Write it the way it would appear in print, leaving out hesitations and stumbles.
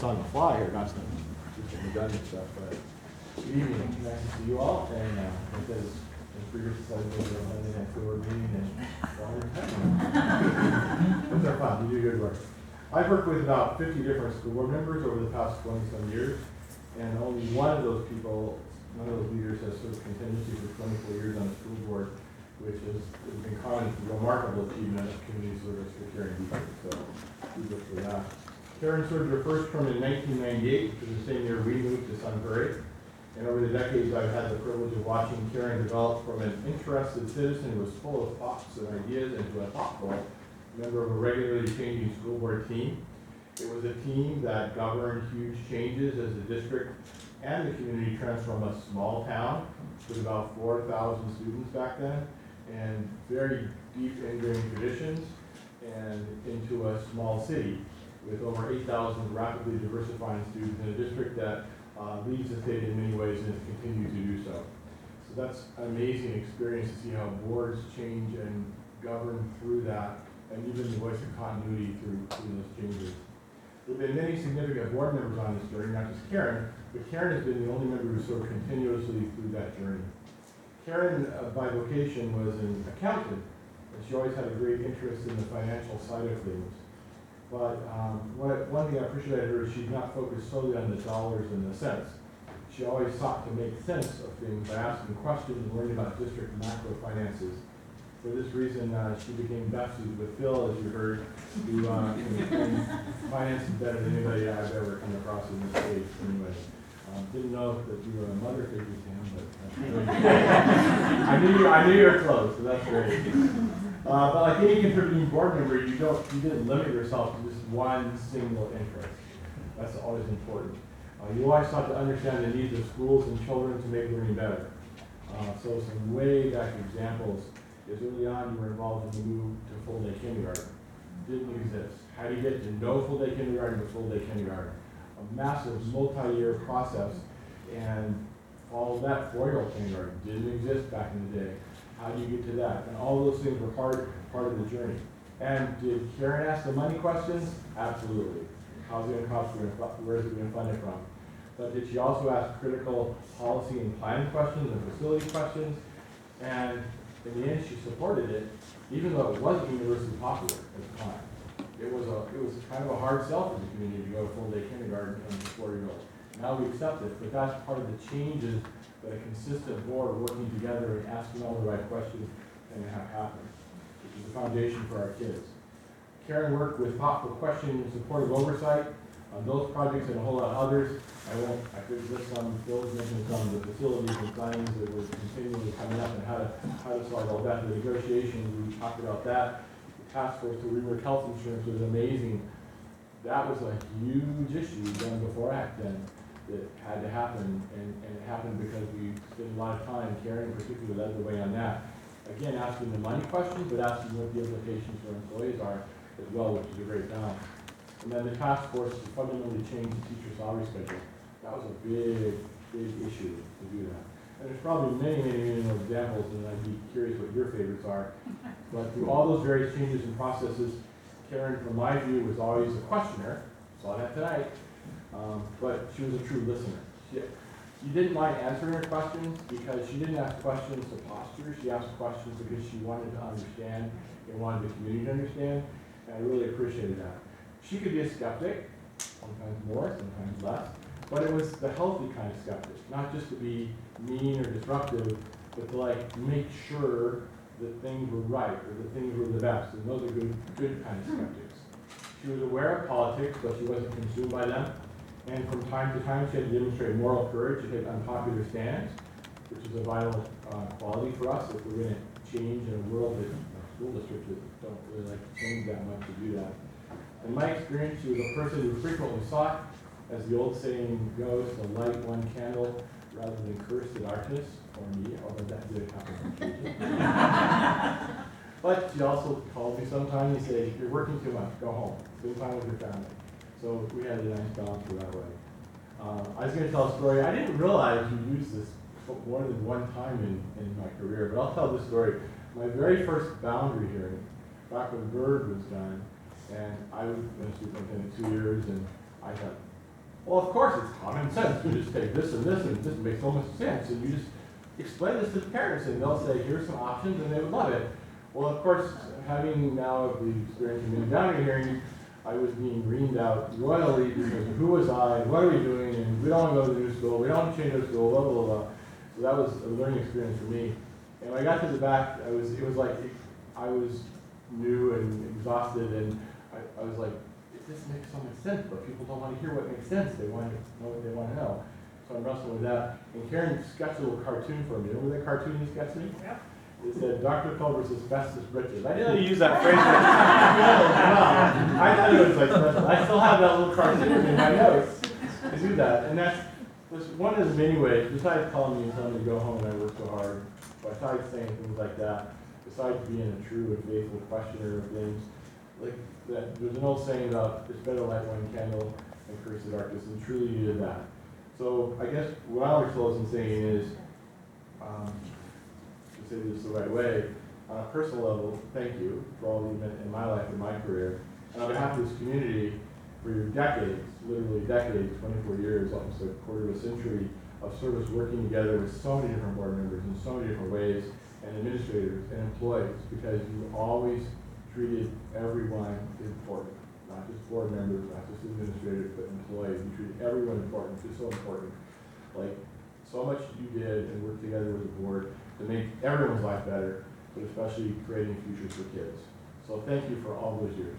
It's on the fly here, not some redundant stuff, but good evening. Nice to see you all. And it says in previous slides, we were Monday night board meeting and those are fun. You do good work. I've worked with about 50 different school board members over the past 20-some years, and only one of those people, one of those leaders, has served continuously for 24 years on the school board, which has been called a remarkable achievement of community service for Caren Diedrich. So, we look for that. Caren served her first term in 1998, which was the same year we moved to Prairie. And over the decades, I've had the privilege of watching Caren develop from an interested citizen who was full of thoughts and ideas into a thoughtful member of a regularly changing school board team. It was a team that governed huge changes as the district and the community transformed a small town with about 4,000 students back then, and very deep ingrained traditions, and into a small city with over 8,000 rapidly diversifying students in a district that leads the state in many ways and continues to do so. So that's an amazing experience to see how boards change and govern through that, and even the voice of continuity through those changes. There have been many significant board members on this journey, not just Caren, but Caren has been the only member who served continuously through that journey. Caren, by vocation, was an accountant, and she always had a great interest in the financial side of things. But one thing I appreciated her is she's not focused solely on the dollars and the cents. She always sought to make sense of things by asking questions and learning about district macro finances. For this reason, she became besties with Phil, as you heard, who can finance better than anybody I've ever come across in this state. Anyway, didn't know that you were a mother figure to him, but I knew you were close, so that's great. But like any contributing board member, you didn't limit yourself to just one single interest. That's always important. You always sought to understand the needs of schools and children to make learning better. So some way back examples is early on you were involved in the move to full-day kindergarten. Didn't exist. How do you get to no full-day kindergarten to full-day kindergarten? A massive multi-year process, and all of that 4-year-old kindergarten didn't exist back in the day. How do you get to that? And all those things were part of the journey. And did Caren ask the money questions? Absolutely. How's it going to cost? Where is it going to fund it from? But did she also ask critical policy and planning questions and facility questions? And in the end, she supported it, even though it wasn't universally popular at the time. It was kind of a hard sell for the community to go full-day kindergarten and 4-year-old. Now we accept it, but that's part of the changes that a consistent board working together and asking all the right questions can have happen, which is the foundation for our kids. Caren worked with thoughtful questioning and supportive oversight on those projects and a whole lot of others. I could list some. Phil's mentioned some of the facilities and plans that were continually coming up and how to solve all that. The negotiations, we talked about that. The task force to rework health insurance was amazing. That was a huge issue done before Act then that had to happen, and it happened because we spent a lot of time. Caren in particular led the way on that. Again, asking the money questions, but asking what the implications for employees are as well, which is a great balance. And then the task force to fundamentally change the teacher salary schedule. That was a big issue to do that. And there's probably many more examples, and I'd be curious what your favorites are. But through all those various changes and processes, Caren, from my view, was always a questioner. Saw that tonight. But she was a true listener. She didn't mind answering her questions because she didn't ask questions to posture. She asked questions because she wanted to understand and wanted the community to understand. And I really appreciated that. She could be a skeptic, sometimes more, sometimes less, but it was the healthy kind of skeptic, not just to be mean or disruptive, but to make sure that things were right or that things were the best. And those are good kind of skeptics. She was aware of politics, but she wasn't consumed by them. And from time to time, she had to demonstrate moral courage to take unpopular stands, which is a vital quality for us if we're going to change in a world that school districts don't really like to change that much to do that. In my experience, she was a person who frequently sought, as the old saying goes, to light one candle rather than curse the darkness, or me, although that did happen on occasion. But she also called me sometimes and said, "You're working too much, go home, spend time with your family." So we had a nice balance for that way. I was going to tell a story. I didn't realize you used this more than one time in my career, but I'll tell this story. My very first boundary hearing, back when Bird was done, and I was going to superintendent 2 years, and I thought, Well, of course, it's common sense. You just take this and this, and this makes so much sense. And you just explain this to the parents, and they'll say, here's some options, and they would love it. Well, of course, having now the experience of being down here hearing, I was being reamed out royally because who was I, what are we doing, and we don't want to go to the new school, we don't want to change our school, blah, blah, blah. So that was a learning experience for me. And when I got to the back, it was like, I was new and exhausted, and I was like, it doesn't make so much sense, but people don't want to hear what makes sense. They want to know what they want to know. So I'm wrestling with that. And Caren sketched a little cartoon for me. Remember that cartoon you sketched me? Yep. It said, Dr. Culver's asbestos britches. I didn't use that phrase. I thought it was like special. I still have that little cartoon in my notes to do that. And that's one of the many ways, besides calling me and telling me to go home and I work so hard, besides saying things like that, besides being a true and faithful questioner of things, like that, there's an old saying about it's better to light one candle and curse the darkness, and truly you did that. So I guess what I would close in saying is, to say this the right way, on a personal level, thank you for all you've been in my life and my career. And on behalf of this community, for your decades, literally decades, 24 years, almost a quarter of a century of service working together with so many different board members in so many different ways, and administrators and employees, because you always treated everyone important, not just board members, not just administrators, but employees. You treated everyone important, which is so important. Like, so much you did and worked together with the board to make everyone's life better, but especially creating futures for kids. So thank you for all those years.